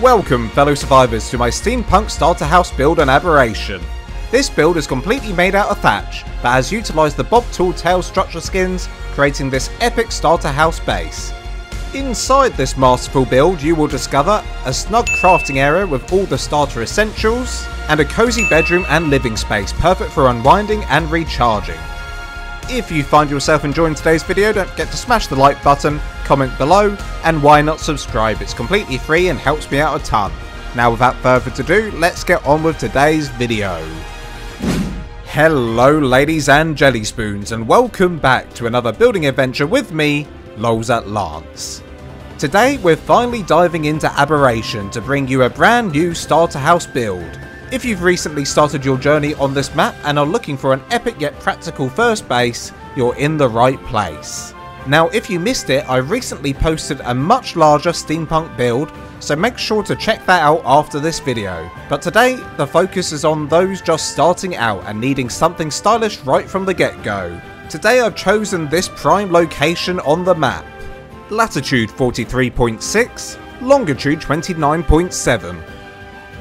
Welcome fellow survivors to my Steampunk Starter House build on Aberration. This build is completely made out of thatch, but has utilised the Bob Tool Tail structure skins, creating this epic starter house base. Inside this masterful build you will discover a snug crafting area with all the starter essentials, and a cosy bedroom and living space perfect for unwinding and recharging. If you find yourself enjoying today's video, don't forget to smash the like button, comment below, and why not subscribe? It's completely free and helps me out a ton. Now without further ado, let's get on with today's video. Hello ladies and jelly spoons, and welcome back to another building adventure with me, Lols at Lance. Today we're finally diving into Aberration to bring you a brand new starter house build. If you've recently started your journey on this map and are looking for an epic yet practical first base, you're in the right place. Now if you missed it, I recently posted a much larger steampunk build, so make sure to check that out after this video. But today, the focus is on those just starting out and needing something stylish right from the get-go. Today I've chosen this prime location on the map. Latitude 43.6, longitude 29.7.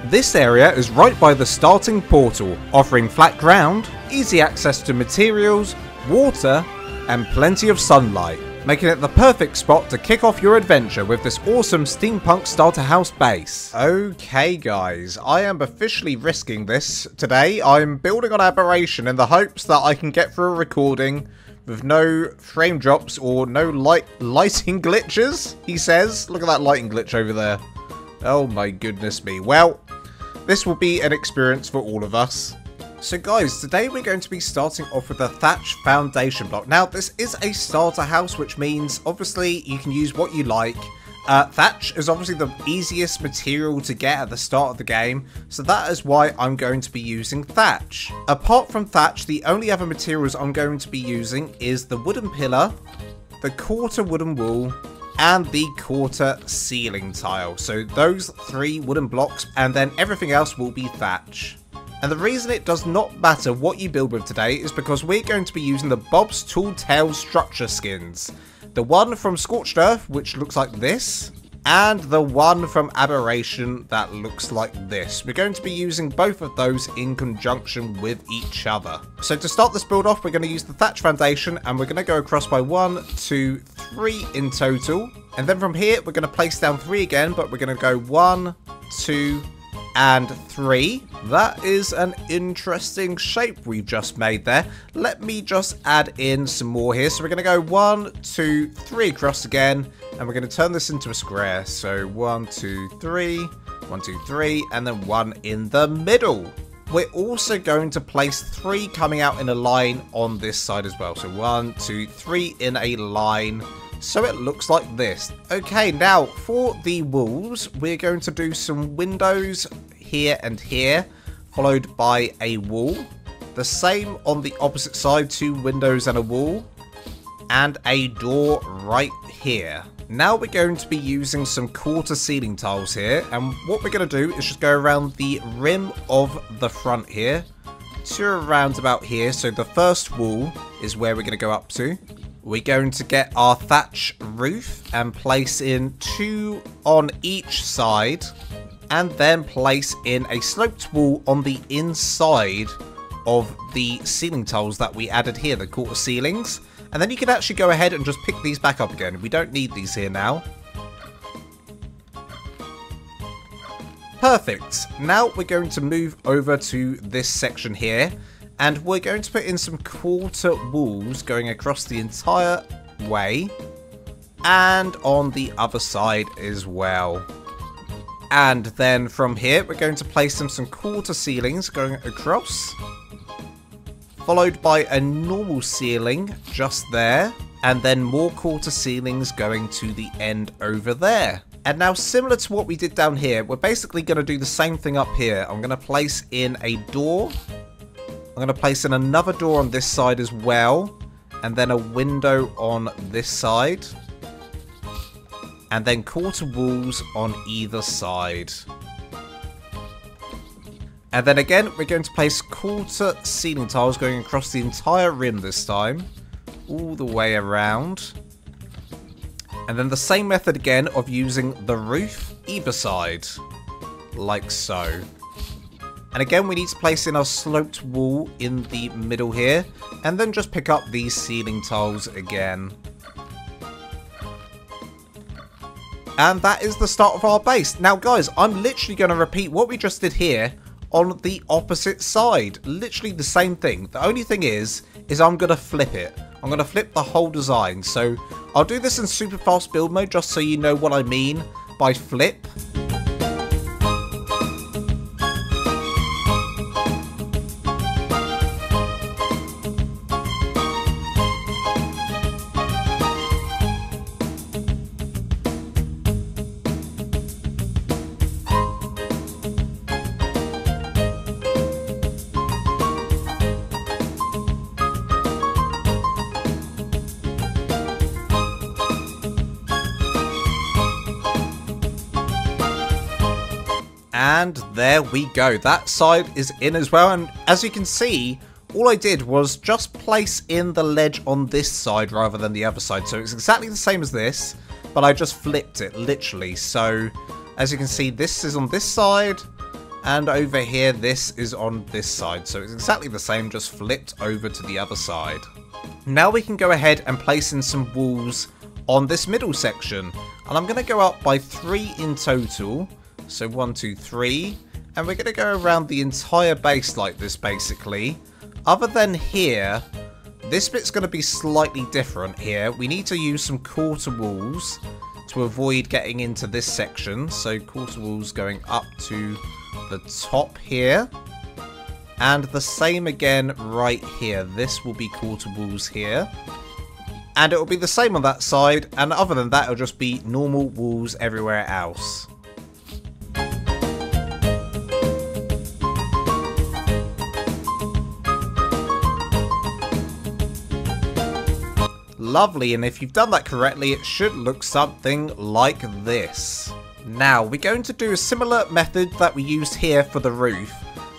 This area is right by the starting portal, offering flat ground, easy access to materials, water, and plenty of sunlight, making it the perfect spot to kick off your adventure with this awesome steampunk starter house base. Okay guys, I am officially risking this today. I'm building on Aberration in the hopes that I can get through a recording with no frame drops or no lighting glitches, he says. Look at that lighting glitch over there. Oh my goodness me. Well, this will be an experience for all of us. So guys, today we're going to be starting off with a thatch foundation block. Now this is a starter house, which means obviously you can use what you like. Thatch is obviously the easiest material to get at the start of the game, so that is why I'm going to be using thatch. Apart from thatch, the only other materials I'm going to be using is the wooden pillar, the quarter wooden wall, and the quarter ceiling tile. So those three wooden blocks, and then everything else will be thatch. And the reason it does not matter what you build with today is because we're going to be using the Bob's Tool Tail structure skins. The one from Scorched Earth, which looks like this, and the one from Aberration that looks like this. We're going to be using both of those in conjunction with each other. So to start this build off, we're going to use the thatch foundation, and we're going to go across by 1, 2, 3 in total. And then from here, we're going to place down 3 again, but we're going to go 1, 2, and 3. That is an interesting shape we've just made there. Let me just add in some more here. So we're going to go 1, 2, 3 across again, and we're going to turn this into a square. So 1, 2, 3, 1, 2, 3, and then 1 in the middle. We're also going to place 3 coming out in a line on this side as well. So 1, 2, 3 in a line. So it looks like this. Okay, now for the walls, we're going to do some windows here and here, followed by a wall. The same on the opposite side, 2 windows and a wall, and a door right here. Now we're going to be using some quarter ceiling tiles here, and what we're going to do is just go around the rim of the front here to around about here. So the first wall is where we're going to go up to. We're going to get our thatch roof and place in 2 on each side, and then place in a sloped wall on the inside of the ceiling tiles that we added here, the quarter ceilings. And then you can actually go ahead and just pick these back up again. We don't need these here now. Perfect. Now we're going to move over to this section here, and we're going to put in some quarter walls going across the entire way, and on the other side as well. And then from here, we're going to place some quarter ceilings going across, followed by a normal ceiling just there, and then more quarter ceilings going to the end over there. And now, similar to what we did down here, we're basically going to do the same thing up here. I'm going to place in a door. I'm going to place in another door on this side as well, and then a window on this side, and then quarter walls on either side. And then again, we're going to place quarter ceiling tiles going across the entire rim this time, all the way around. And then the same method again of using the roof either side, like so. And again, we need to place in our sloped wall in the middle here, and then just pick up these ceiling tiles again. And that is the start of our base. Now guys, I'm literally going to repeat what we just did here on the opposite side. Literally the same thing. The only thing is I'm going to flip it. I'm going to flip the whole design. So I'll do this in super fast build mode just so you know what I mean by flip. And there we go, that side is in as well, and as you can see, all I did was just place in the ledge on this side rather than the other side. So it's exactly the same as this, but I just flipped it, literally. So, as you can see, this is on this side, and over here, this is on this side. So it's exactly the same, just flipped over to the other side. Now we can go ahead and place in some walls on this middle section. And I'm going to go up by 3 in total. So 1, 2, 3, and we're going to go around the entire base like this basically. Other than here, this bit's going to be slightly different here. We need to use some quarter walls to avoid getting into this section. So quarter walls going up to the top here. And the same again right here. This will be quarter walls here. And it will be the same on that side. And other than that, it'll just be normal walls everywhere else. Lovely, and if you've done that correctly, it should look something like this. Now, we're going to do a similar method that we used here for the roof,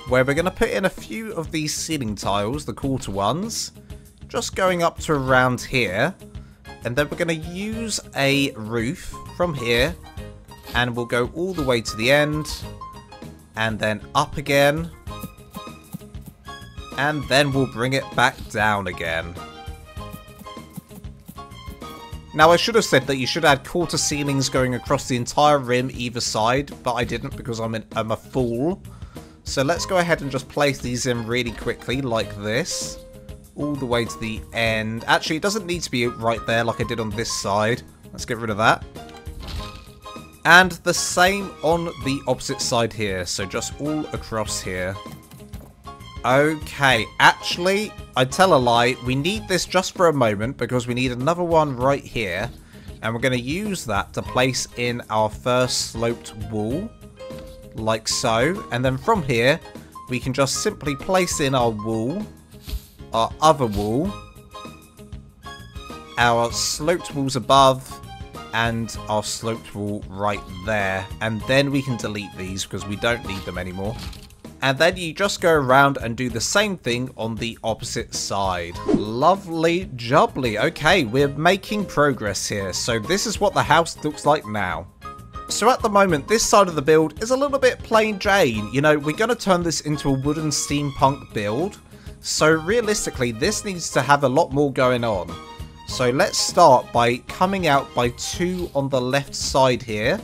where we're going to put in a few of these ceiling tiles, the quarter ones, just going up to around here, and then we're going to use a roof from here, and we'll go all the way to the end, and then up again, and then we'll bring it back down again. Now, I should have said that you should add quarter ceilings going across the entire rim either side, but I didn't because I'm a fool. So let's go ahead and just place these in really quickly like this, all the way to the end. Actually, it doesn't need to be right there like I did on this side. Let's get rid of that. And the same on the opposite side here, so just all across here. Okay, actually, I tell a lie, we need this just for a moment because we need another one right here, and we're going to use that to place in our first sloped wall, like so, and then from here, we can just simply place in our wall, our other wall, our sloped walls above, and our sloped wall right there, and then we can delete these because we don't need them anymore. And then you just go around and do the same thing on the opposite side. Lovely jubbly. Okay, we're making progress here. So this is what the house looks like now. So at the moment, this side of the build is a little bit plain Jane. You know, we're going to turn this into a wooden steampunk build. So realistically, this needs to have a lot more going on. So let's start by coming out by 2 on the left side here.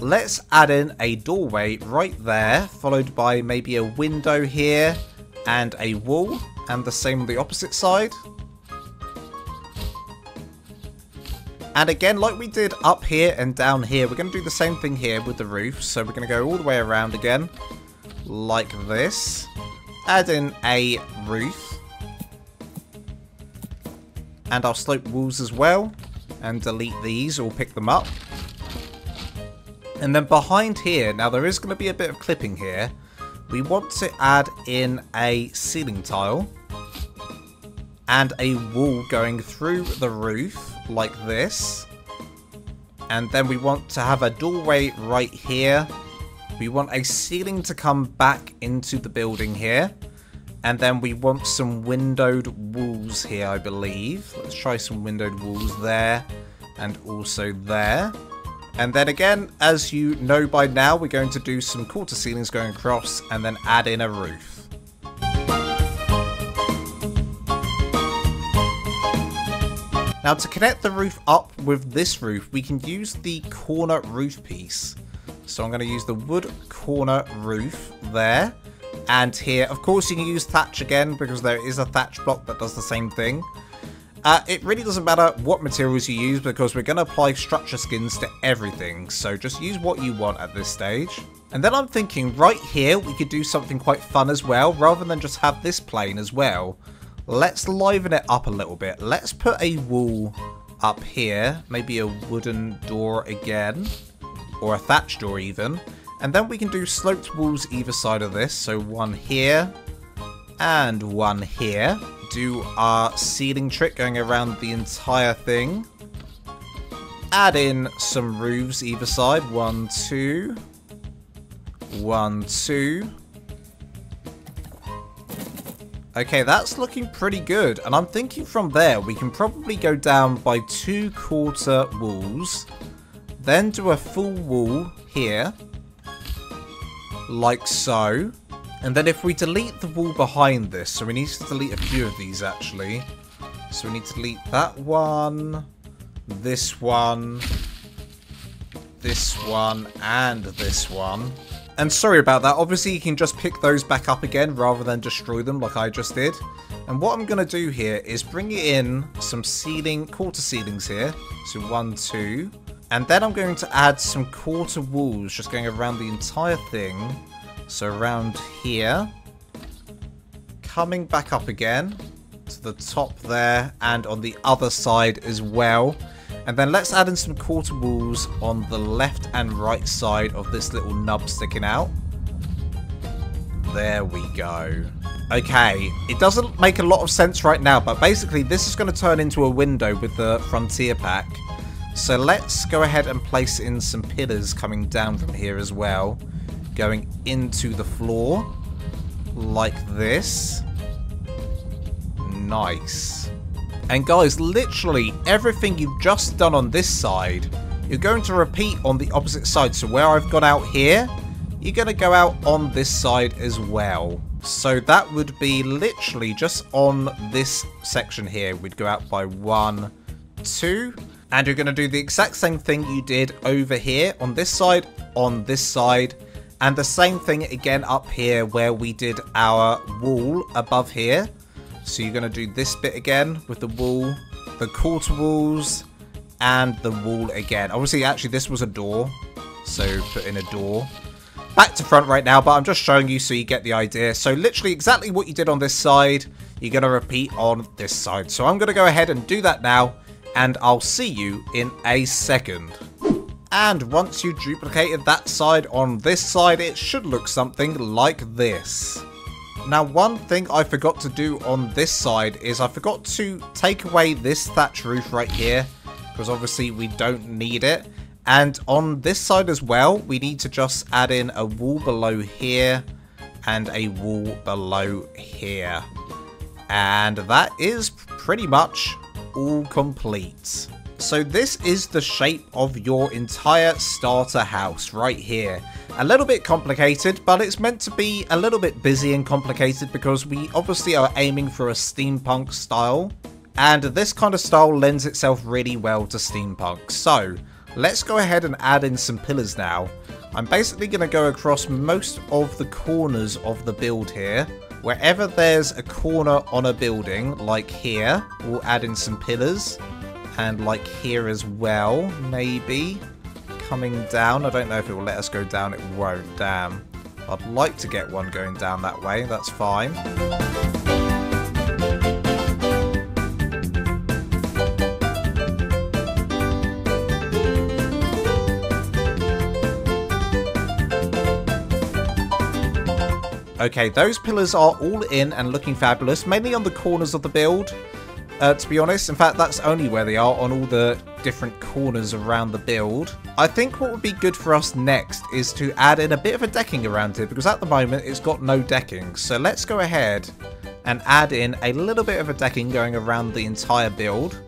Let's add in a doorway right there, followed by maybe a window here and a wall, and the same on the opposite side. And again, like we did up here and down here, we're going to do the same thing here with the roof. So we're going to go all the way around again, like this. Add in a roof. And our sloped walls as well. And delete these or pick them up. And then behind here, now there is going to be a bit of clipping here. We want to add in a ceiling tile and a wall going through the roof like this. And then we want to have a doorway right here. We want a ceiling to come back into the building here. And then we want some windowed walls here, I believe. Let's try some windowed walls there and also there. And then again, as you know by now, we're going to do some quarter ceilings going across and then add in a roof. Now to connect the roof up with this roof, we can use the corner roof piece. So I'm going to use the wood corner roof there and here. Of course you can use thatch again because there is a thatch block that does the same thing. It really doesn't matter what materials you use because we're going to apply structure skins to everything. So just use what you want at this stage. And then I'm thinking right here we could do something quite fun as well rather than just have this plane as well. Let's liven it up a little bit. Let's put a wall up here. Maybe a wooden door again. Or a thatch door even. And then we can do sloped walls either side of this. So one here. And one here. Do our ceiling trick going around the entire thing. Add in some roofs either side. 1, 2. 1, 2. Okay, that's looking pretty good. And I'm thinking from there, we can probably go down by 2 quarter walls. Then do a full wall here. Like so. And then if we delete the wall behind this, so we need to delete a few of these actually. So we need to delete that one, this one, and this one. And sorry about that, obviously you can just pick those back up again rather than destroy them like I just did. And what I'm going to do here is bring in some quarter ceilings here. So 1, 2. And then I'm going to add some quarter walls just going around the entire thing. So around here. Coming back up again to the top there and on the other side as well. And then let's add in some quarter walls on the left and right side of this little nub sticking out. There we go. Okay, it doesn't make a lot of sense right now, but basically this is going to turn into a window with the frontier pack. So let's go ahead and place in some pillars coming down from here as well. Going into the floor. Like this. Nice. And guys, literally everything you've just done on this side, you're going to repeat on the opposite side. So where I've gone out here, you're going to go out on this side as well. So that would be literally just on this section here. We'd go out by 1, 2. And you're going to do the exact same thing you did over here on this side, and the same thing again up here where we did our wall above here. So you're going to do this bit again with the wall, the quarter walls, and the wall again. Obviously, actually, this was a door. So put in a door. Back to front right now, but I'm just showing you so you get the idea. So literally exactly what you did on this side, you're going to repeat on this side. So I'm going to go ahead and do that now, and I'll see you in a second. And once you duplicated that side on this side, it should look something like this. Now, one thing I forgot to do on this side is I forgot to take away this thatch roof right here, because obviously we don't need it. And on this side as well, we need to just add in a wall below here and a wall below here. And that is pretty much all complete. So this is the shape of your entire starter house right here. A little bit complicated, but it's meant to be a little bit busy and complicated because we obviously are aiming for a steampunk style. And this kind of style lends itself really well to steampunk. So let's go ahead and add in some pillars now. I'm basically going to go across most of the corners of the build here. Wherever there's a corner on a building, like here, we'll add in some pillars. And like here as well, maybe. Coming down. I don't know if it will let us go down. It won't. Damn. I'd like to get one going down that way. That's fine. Okay, those pillars are all in and looking fabulous. Mainly on the corners of the build. To be honest, in fact, that's only where they are, on all the different corners around the build. I think what would be good for us next is to add in a bit of a decking around it, because at the moment it's got no decking. So let's go ahead and add in a little bit of a decking going around the entire build.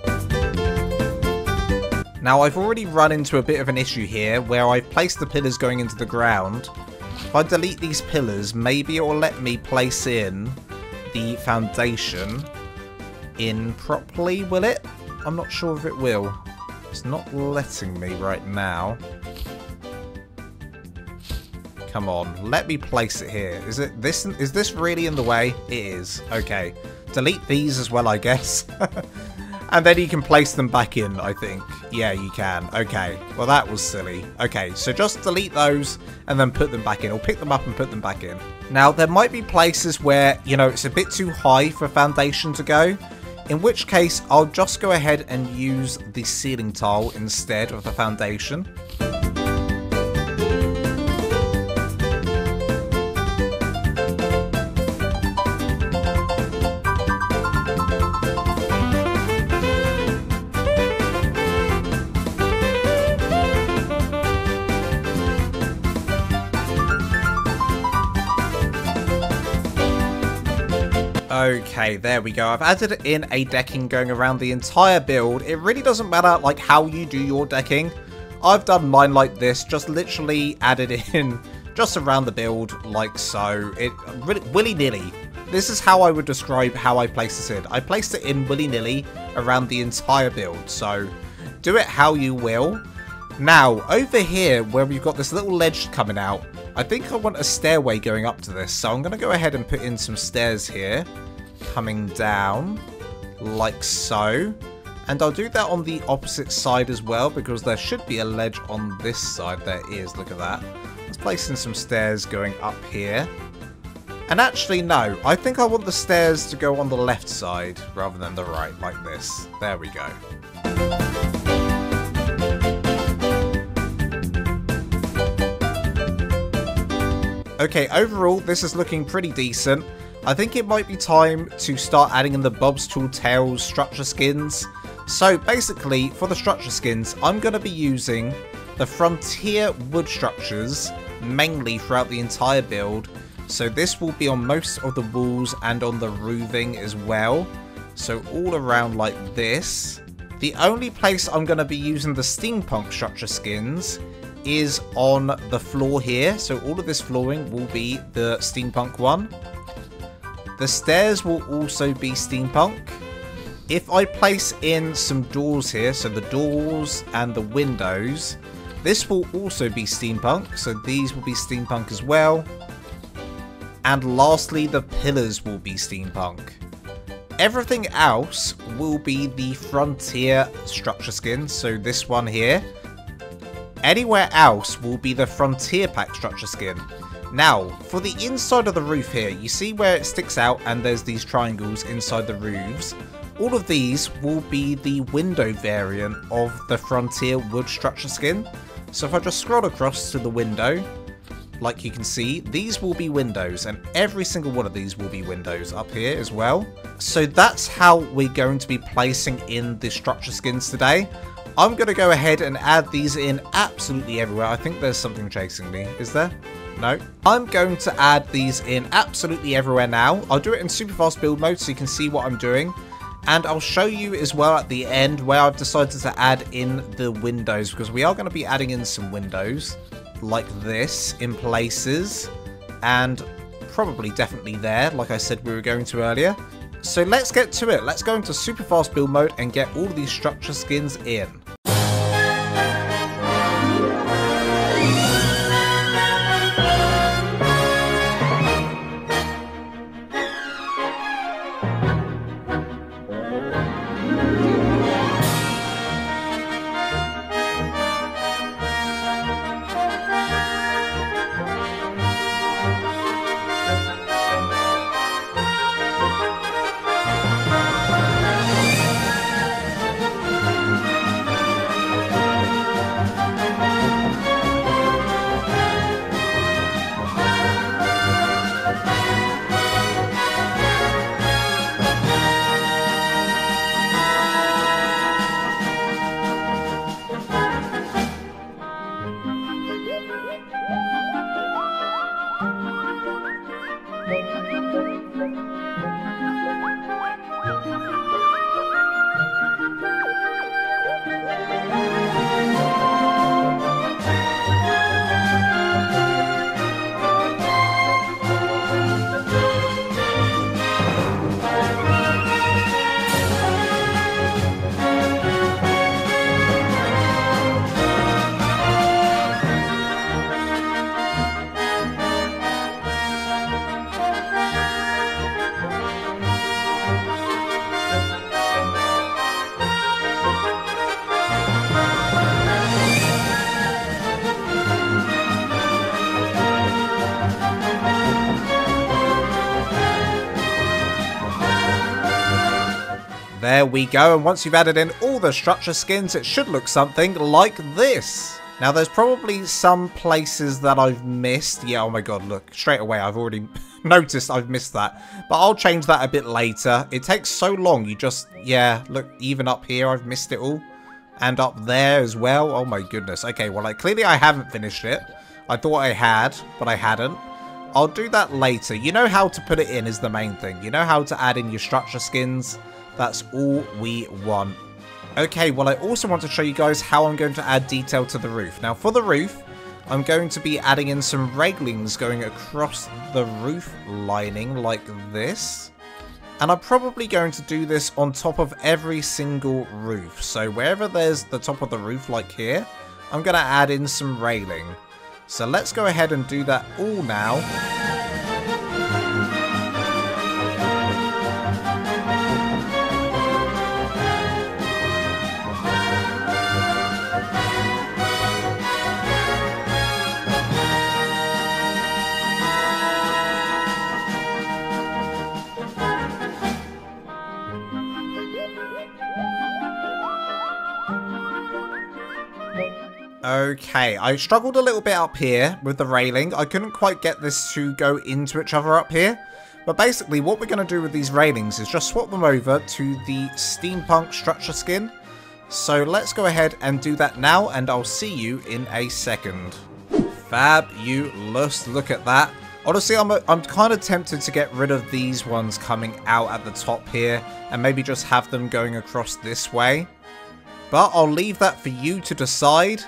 Now, I've already run into a bit of an issue here where I've placed the pillars going into the ground. If I delete these pillars, maybe it will let me place in the foundation in properly, will it? I'm not sure if it will. It's not letting me right now. Come on, let me place it here. Is this really in the way? It is. Okay. Delete these as well, I guess. And then you can place them back in, I think. Yeah, you can. Okay. Well, that was silly. Okay, so just delete those and then put them back in. Or pick them up and put them back in. Now, there might be places where, you know, it's a bit too high for foundation to go. In which case, I'll just go ahead and use the ceiling tile instead of the foundation. Okay, there we go. I've added in a decking going around the entire build. It really doesn't matter like how you do your decking. I've done mine like this, just literally added in just around the build like so. It really willy-nilly. This is how I would describe how I placed this in. I placed it in willy-nilly around the entire build, so do it how you will. Now, over here where we've got this little ledge coming out, I think I want a stairway going up to this, so I'm going to go ahead and put in some stairs here, coming down, like so. And I'll do that on the opposite side as well, because there should be a ledge on this side. There is, look at that. Let's place in some stairs going up here. And actually, no, I think I want the stairs to go on the left side, rather than the right, like this. There we go. Okay, overall, this is looking pretty decent. I think it might be time to start adding in the Bob's Tall Tales structure skins. So basically, for the structure skins, I'm going to be using the Frontier wood structures mainly throughout the entire build. So this will be on most of the walls and on the roofing as well. So all around like this. The only place I'm going to be using the steampunk structure skins is on the floor here. So all of this flooring will be the steampunk one. The stairs will also be steampunk. If I place in some doors here, so the doors and the windows, this will also be steampunk. So these will be steampunk as well. And lastly, the pillars will be steampunk. Everything else will be the Frontier structure skin. So this one here. Anywhere else will be the Frontier Pack structure skin. Now, for the inside of the roof here, you see where it sticks out and there's these triangles inside the roofs. All of these will be the window variant of the Frontier wood structure skin. So if I just scroll across to the window, like you can see, these will be windows, and every single one of these will be windows up here as well. So that's how we're going to be placing in the structure skins today. I'm going to go ahead and add these in absolutely everywhere. I think there's something chasing me. Is there? No. I'm going to add these in absolutely everywhere now. I'll do it in super fast build mode so you can see what I'm doing. And I'll show you as well at the end where I've decided to add in the windows, because we are going to be adding in some windows like this in places. And probably definitely there, like I said we were going to earlier. So let's get to it. Let's go into super fast build mode and get all of these structure skins in. There we go, and once you've added in all the structure skins, it should look something like this. Now, there's probably some places that I've missed. Yeah, oh my god, look, straight away, I've already noticed I've missed that. But I'll change that a bit later. It takes so long, you just, yeah, look, even up here, I've missed it all. And up there as well. Oh my goodness. Okay, well, clearly I haven't finished it. I thought I had, but I hadn't. I'll do that later. You know how to put it in is the main thing. You know how to add in your structure skins. That's all we want. Okay, well, I also want to show you guys how I'm going to add detail to the roof. Now, for the roof, I'm going to be adding in some railings going across the roof lining like this. And I'm probably going to do this on top of every single roof. So wherever there's the top of the roof, like here, I'm going to add in some railing. So let's go ahead and do that all now. Okay, I struggled a little bit up here with the railing. I couldn't quite get this to go into each other up here. But basically, what we're going to do with these railings is just swap them over to the Steampunk Starter Skin. So let's go ahead and do that now, and I'll see you in a second. Fabulous, look at that. Honestly, I'm kind of tempted to get rid of these ones coming out at the top here, and maybe just have them going across this way. But I'll leave that for you to decide.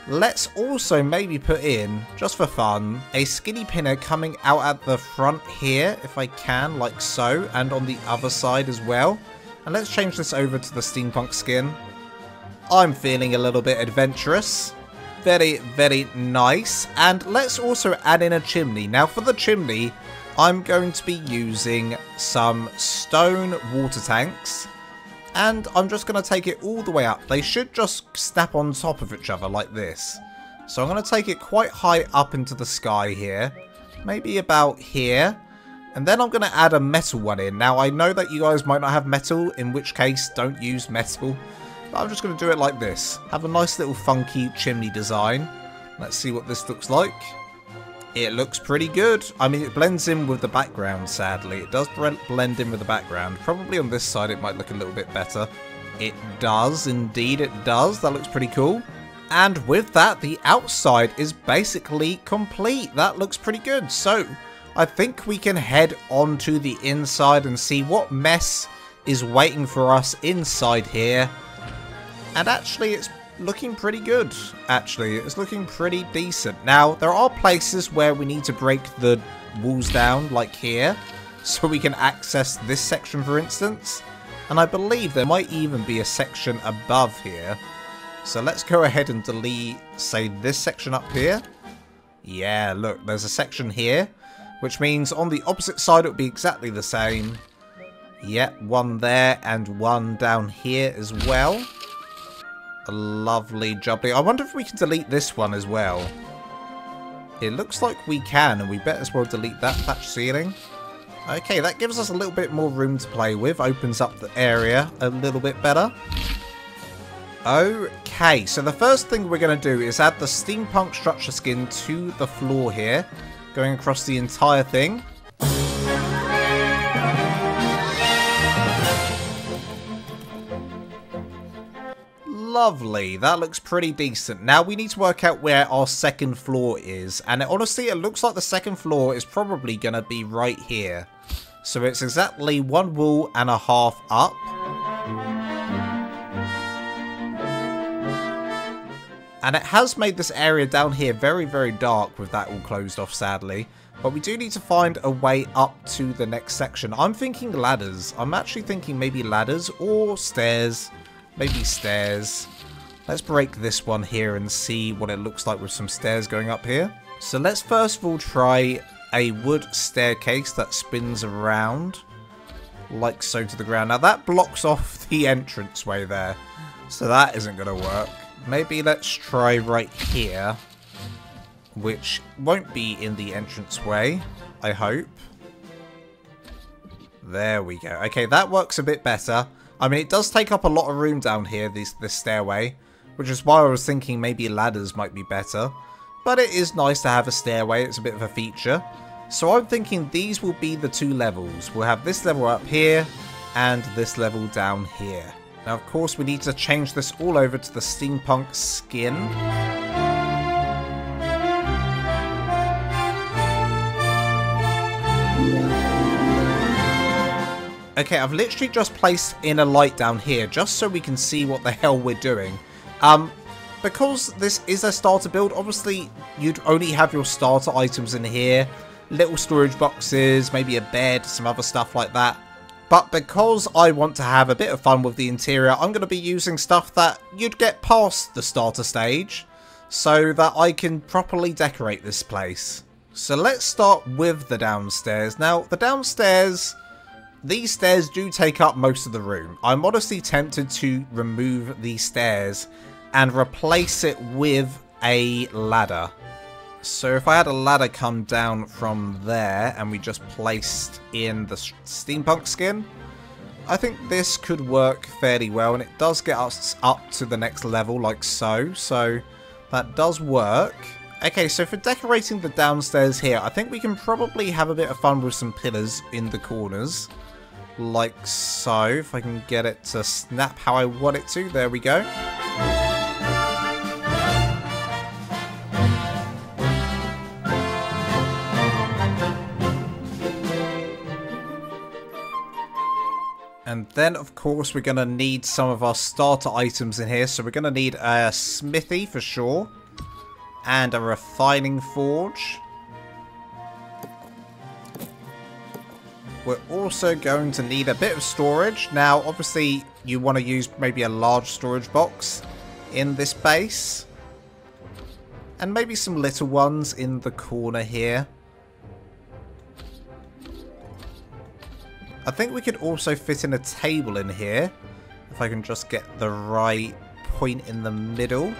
Let's also maybe put in, just for fun, a skinny pinner coming out at the front here, if I can, like so, and on the other side as well. And let's change this over to the Steampunk Skin. I'm feeling a little bit adventurous. Very, very nice. And let's also add in a chimney. Now, for the chimney, I'm going to be using some stone water tanks. And I'm just going to take it all the way up. They should just snap on top of each other like this. So I'm going to take it quite high up into the sky here. Maybe about here. And then I'm going to add a metal one in. Now, I know that you guys might not have metal, in which case, don't use metal. But I'm just going to do it like this. Have a nice little funky chimney design. Let's see what this looks like. It looks pretty good. I mean, it blends in with the background, sadly. It does blend in with the background. Probably on this side it might look a little bit better. It does, indeed it does. That looks pretty cool. And with that, the outside is basically complete. That looks pretty good. So, I think we can head on to the inside and see what mess is waiting for us inside here. And actually, it's looking pretty good. Actually, it's looking pretty decent. Now, there are places where we need to break the walls down, like here, so we can access this section, for instance. And I believe there might even be a section above here. So let's go ahead and delete, say, this section up here. Yeah, look, there's a section here, which means on the opposite side it would be exactly the same. Yep, one there and one down here as well. A lovely jubbly. I wonder if we can delete this one as well. It looks like we can, and we better as well delete that thatch ceiling. Okay, that gives us a little bit more room to play with. Opens up the area a little bit better. Okay, so the first thing we're going to do is add the Steampunk Starter Skin to the floor here. Going across the entire thing. Lovely, that looks pretty decent. Now we need to work out where our second floor is. And honestly, it looks like the second floor is probably going to be right here. So it's exactly 1 wall and a half up. And it has made this area down here very, very dark with that all closed off, sadly. But we do need to find a way up to the next section. I'm thinking ladders. I'm actually thinking maybe ladders or stairs. Maybe stairs. Let's break this one here and see what it looks like with some stairs going up here. So let's first of all try a wood staircase that spins around. Like so to the ground. Now that blocks off the entranceway there. So that isn't going to work. Maybe let's try right here. Which won't be in the entranceway, I hope. There we go. Okay, that works a bit better. I mean, it does take up a lot of room down here, this stairway, which is why I was thinking maybe ladders might be better. But it is nice to have a stairway, it's a bit of a feature. So I'm thinking these will be the 2 levels. We'll have this level up here, and this level down here. Now, of course, we need to change this all over to the Steampunk Skin. Okay, I've literally just placed in a light down here, just so we can see what the hell we're doing. Because this is a starter build, obviously, you'd only have your starter items in here. Little storage boxes, maybe a bed, some other stuff like that. But because I want to have a bit of fun with the interior, I'm going to be using stuff that you'd get past the starter stage, so that I can properly decorate this place. So let's start with the downstairs. Now, the downstairs, these stairs do take up most of the room. I'm honestly tempted to remove these stairs and replace it with a ladder. So if I had a ladder come down from there and we just placed in the Steampunk Skin, I think this could work fairly well, and it does get us up to the next level like so. So that does work. Okay, so for decorating the downstairs here, I think we can probably have a bit of fun with some pillars in the corners. Like so. If I can get it to snap how I want it to. There we go. And then, of course, we're going to need some of our starter items in here. So we're going to need a smithy for sure. And a refining forge. We're also going to need a bit of storage. Now, obviously, you want to use maybe a large storage box in this base. And maybe some little ones in the corner here. I think we could also fit in a table in here. If I can just get the right point in the middle.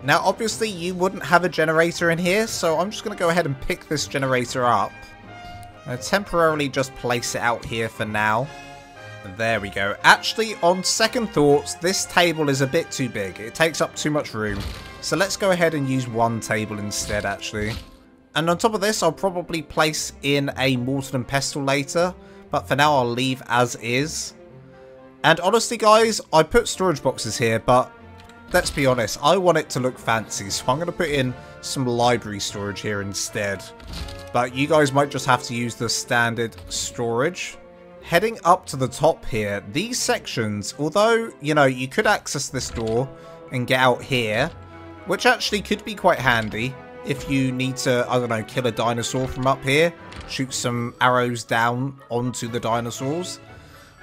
Now, obviously, you wouldn't have a generator in here, so I'm just going to go ahead and pick this generator up. I'm going to temporarily just place it out here for now. There we go. Actually, on second thoughts, this table is a bit too big. It takes up too much room. So let's go ahead and use one table instead, actually. And on top of this, I'll probably place in a mortar and pestle later. But for now, I'll leave as is. And honestly, guys, I put storage boxes here, but let's be honest, I want it to look fancy. So I'm going to put in some library storage here instead. But you guys might just have to use the standard storage. Heading up to the top here, these sections, although, you know, you could access this door and get out here, which actually could be quite handy if you need to, I don't know, kill a dinosaur from up here. Shoot some arrows down onto the dinosaurs.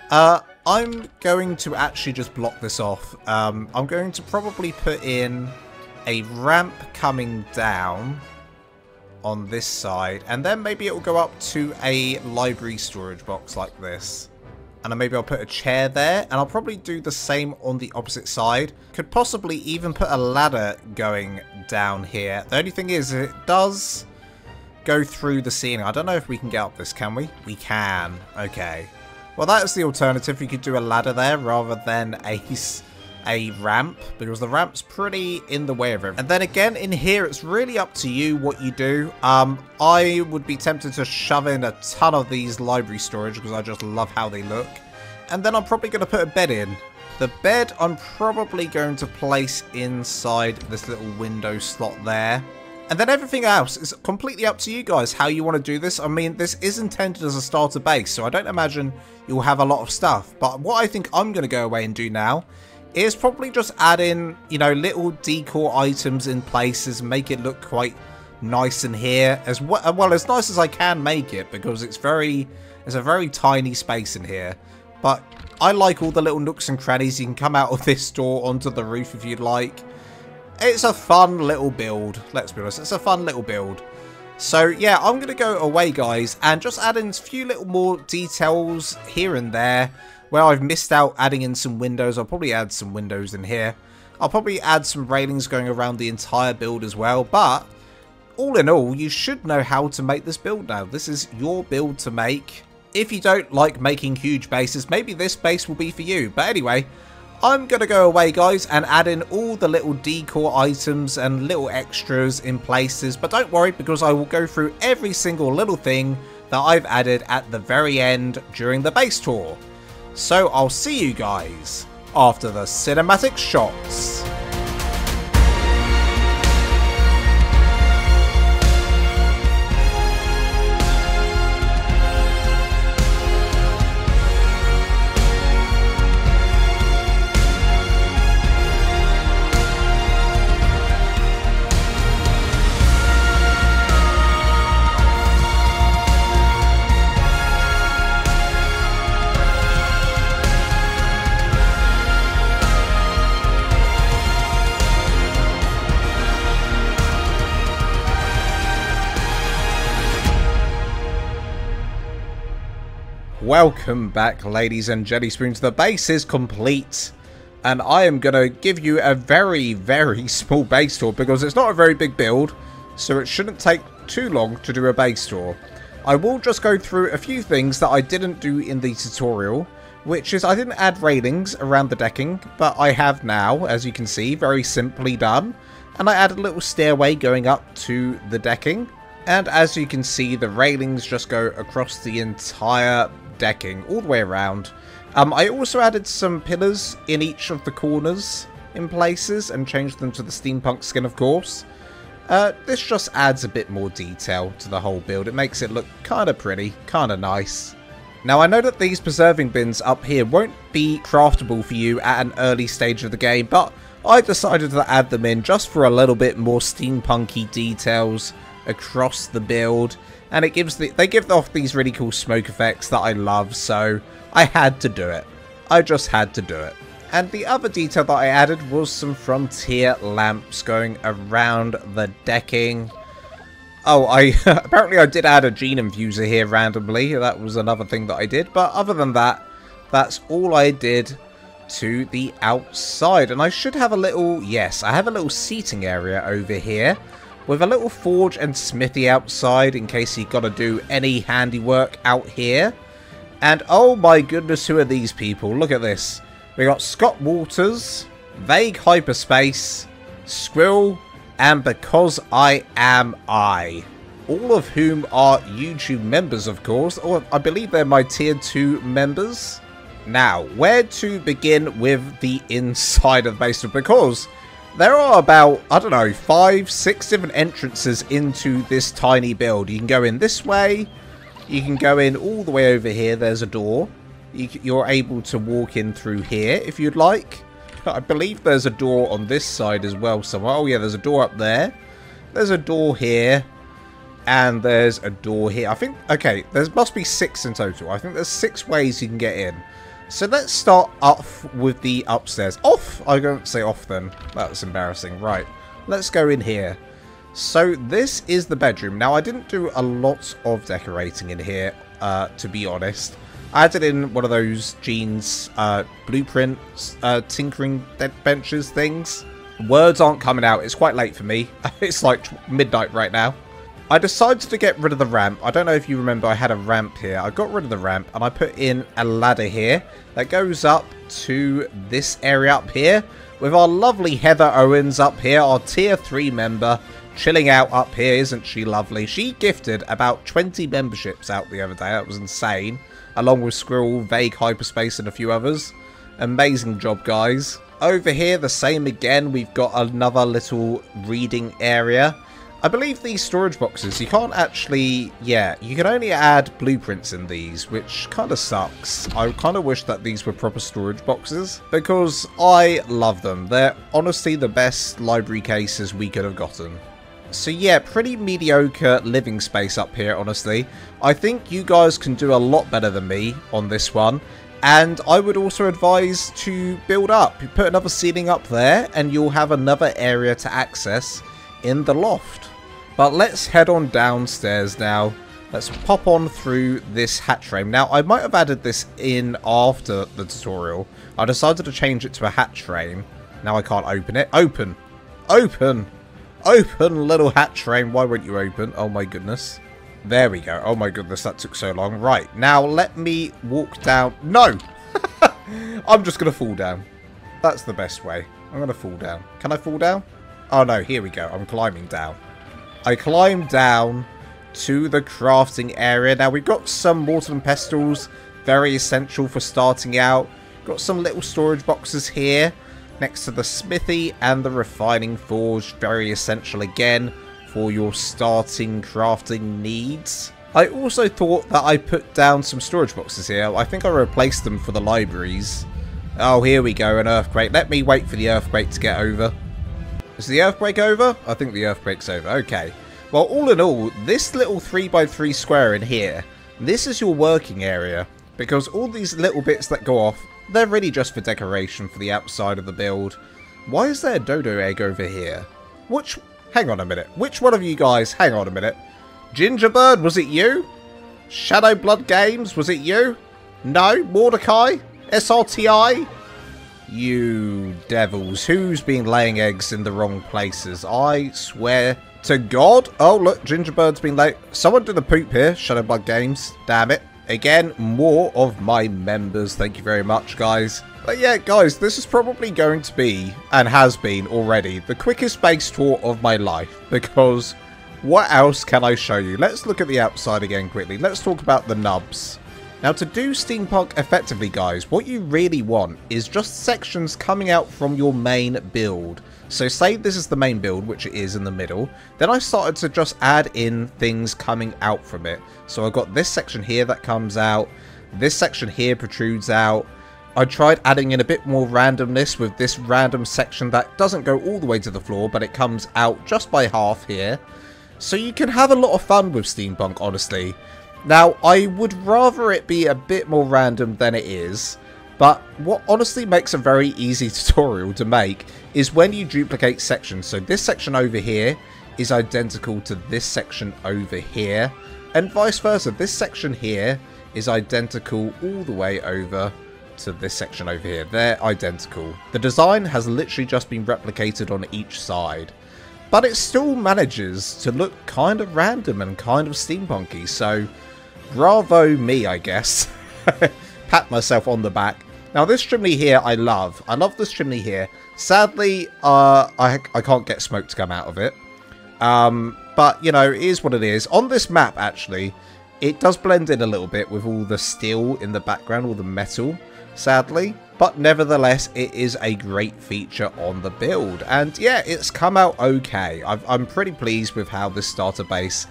I'm going to actually just block this off. I'm going to probably put in a ramp coming down on this side. And then maybe it will go up to a library storage box like this. And then maybe I'll put a chair there. And I'll probably do the same on the opposite side. Could possibly even put a ladder going down here. The only thing is, it does go through the ceiling. I don't know if we can get up this, can we? We can. Okay. Well, that is the alternative. We could do a ladder there rather than a ramp, because the ramp's pretty in the way of it. And then again, in here, it's really up to you what you do. I would be tempted to shove in a ton of these library storage because I just love how they look. And then I'm probably going to put a bed in. The bed I'm probably going to place inside this little window slot there. And then everything else is completely up to you guys how you want to do this. I mean, this is intended as a starter base, so I don't imagine you'll have a lot of stuff. But what I think I'm going to go away and do now is probably just add in, you know, little decor items in places and make it look quite nice in here. As well, as nice as I can make it, because it's a very tiny space in here. But I like all the little nooks and crannies. You can come out of this door onto the roof if you'd like. It's a fun little build, let's be honest. It's a fun little build. So, yeah, I'm going to go away, guys, and just add in a few little more details here and there. Where I've missed out adding in some windows, I'll probably add some windows in here. I'll probably add some railings going around the entire build as well. But all in all, you should know how to make this build now. This is your build to make. If you don't like making huge bases, maybe this base will be for you. But anyway, I'm going to go away, guys, and add in all the little decor items and little extras in places. But don't worry, because I will go through every single little thing that I've added at the very end during the base tour. So I'll see you guys after the cinematic shots. Welcome back, ladies and jelly spoons. The base is complete, and I am going to give you a very, very small base tour because it's not a very big build, so it shouldn't take too long to do a base tour. I will just go through a few things that I didn't do in the tutorial, which is I didn't add railings around the decking, but I have now, as you can see, very simply done. And I added a little stairway going up to the decking, and as you can see, the railings just go across the entire decking all the way around. I also added some pillars in each of the corners in places and changed them to the steampunk skin, of course. This just adds a bit more detail to the whole build. It makes it look kind of pretty, kind of nice. Now, I know that these preserving bins up here won't be craftable for you at an early stage of the game, but I decided to add them in just for a little bit more steampunky details across the build, and it gives they give off these really cool smoke effects that I love, so I had to do it. I just had to do it. And the other detail that I added was some frontier lamps going around the decking. Oh, apparently I did add a gene infuser here randomly. That was another thing that I did, but other than that, that's all I did to the outside. And I should have a little, yes, I have a little seating area over here with a little forge and smithy outside in case you've got to do any handiwork out here. And oh my goodness, who are these people? Look at this. We got Scott Walters, Vague Hyperspace, Squirrel, and Because I Am I. All of whom are YouTube members, of course, or I believe they're my tier 2 members. Now, where to begin with the inside of the base? Because there are about, I don't know, 5, 6 different entrances into this tiny build. You can go in this way. You can go in all the way over here. There's a door. You're able to walk in through here if you'd like. I believe there's a door on this side as well somewhere. Oh yeah, there's a door up there. There's a door here. And there's a door here. I think, okay, there must be 6 in total. I think there's 6 ways you can get in. So let's start off with the upstairs. Off? I don't say off then. That's embarrassing. Right. Let's go in here. So this is the bedroom. Now, I didn't do a lot of decorating in here, to be honest. I added in one of those jeans blueprints, tinkering benches things. Words aren't coming out. It's quite late for me. It's like midnight right now. I decided to get rid of the ramp. I don't know if you remember, I had a ramp here. I got rid of the ramp and I put in a ladder here that goes up to this area up here with our lovely Heather Owens up here, our tier 3 member, chilling out up here. Isn't she lovely? She gifted about 20 memberships out the other day. That was insane. Along with Squirrel, Vague Hyperspace, and a few others. Amazing job, guys. Over here, the same again. We've got another little reading area. I believe these storage boxes, you can't actually, yeah, you can only add blueprints in these, which kind of sucks. I kind of wish that these were proper storage boxes, because I love them. They're honestly the best library cases we could have gotten. So yeah, pretty mediocre living space up here, honestly. I think you guys can do a lot better than me on this one. And I would also advise to build up. You put another ceiling up there, and you'll have another area to access in the loft. But let's head on downstairs now. Let's pop on through this hatch frame. Now, I might have added this in after the tutorial. I decided to change it to a hatch frame. Now I can't open it. Open! Open! Open, little hatch frame. Why won't you open? Oh my goodness. There we go. Oh my goodness, that took so long. Right, now let me walk down. No! I'm just going to fall down. That's the best way. I'm going to fall down. Can I fall down? Oh no, here we go. I'm climbing down. I climbed down to the crafting area. Now we've got some mortar and pestles. Very essential for starting out. Got some little storage boxes here. Next to the smithy and the refining forge. Very essential again for your starting crafting needs. I also thought that I put down some storage boxes here. I think I replaced them for the libraries. Oh, here we go, an earthquake. Let me wait for the earthquake to get over. Is the earthquake over? I think the earthquake's over. Okay. Well, all in all, this little 3x3 square in here, this is your working area. Because all these little bits that go off, they're really just for decoration for the outside of the build. Why is there a dodo egg over here? Hang on a minute. Which one of you guys... Hang on a minute. Gingerbird, was it you? Shadow Blood Games, was it you? No? Mordecai? SRTI? You devils. Who's been laying eggs in the wrong places? I swear to God. Oh, look. Gingerbird's been laid... Someone did a poop here. Shadow Blood Games. Damn it. Again, more of my members. Thank you very much, guys. But yeah, guys, this is probably going to be, and has been already, the quickest base tour of my life. Because what else can I show you? Let's look at the outside again quickly. Let's talk about the nubs. Now, to do steampunk effectively, guys, what you really want is just sections coming out from your main build. So say this is the main build, which it is in the middle. Then I started to just add in things coming out from it. So I've got this section here that comes out. This section here protrudes out. I tried adding in a bit more randomness with this random section that doesn't go all the way to the floor, but it comes out just by half here. So you can have a lot of fun with steampunk, honestly. Now, I would rather it be a bit more random than it is. But what honestly makes a very easy tutorial to make is when you duplicate sections. So this section over here is identical to this section over here. And vice versa. This section here is identical all the way over to this section over here. They're identical. The design has literally just been replicated on each side. But it still manages to look kind of random and kind of steampunky. So bravo me, I guess. Pat myself on the back. Now this chimney here I love. I love this chimney here. Sadly, I can't get smoke to come out of it. But, you know, it is what it is. On this map, actually, it does blend in a little bit with all the steel in the background, all the metal, sadly. But nevertheless, it is a great feature on the build. And yeah, it's come out okay. I'm pretty pleased with how this starter base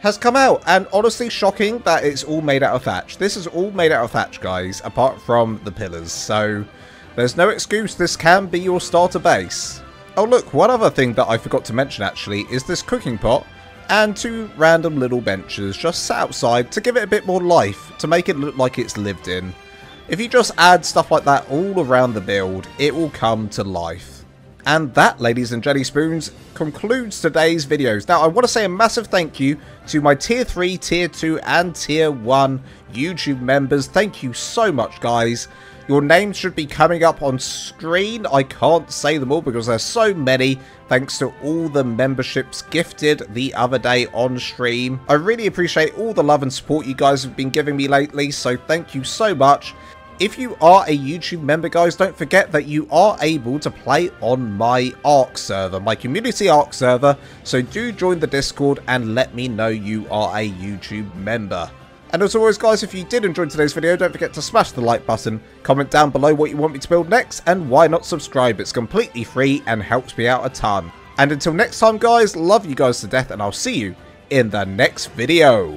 has come out, and honestly shocking that it's all made out of thatch. This is all made out of thatch, guys, apart from the pillars, so there's no excuse. This can be your starter base. Oh look, one other thing that I forgot to mention actually is this cooking pot and two random little benches just sat outside to give it a bit more life, to make it look like it's lived in. If you just add stuff like that all around the build, it will come to life. And that, ladies and jelly spoons, concludes today's videos. Now, I want to say a massive thank you to my Tier 3, Tier 2, and Tier 1 YouTube members. Thank you so much, guys. Your names should be coming up on screen. I can't say them all because there's so many, thanks to all the memberships gifted the other day on stream. I really appreciate all the love and support you guys have been giving me lately, so thank you so much. If you are a YouTube member, guys, don't forget that you are able to play on my ARK server, my community ARK server. So do join the Discord and let me know you are a YouTube member. And as always, guys, if you did enjoy today's video, don't forget to smash the like button, comment down below what you want me to build next, and why not subscribe? It's completely free and helps me out a ton. And until next time, guys, love you guys to death, and I'll see you in the next video.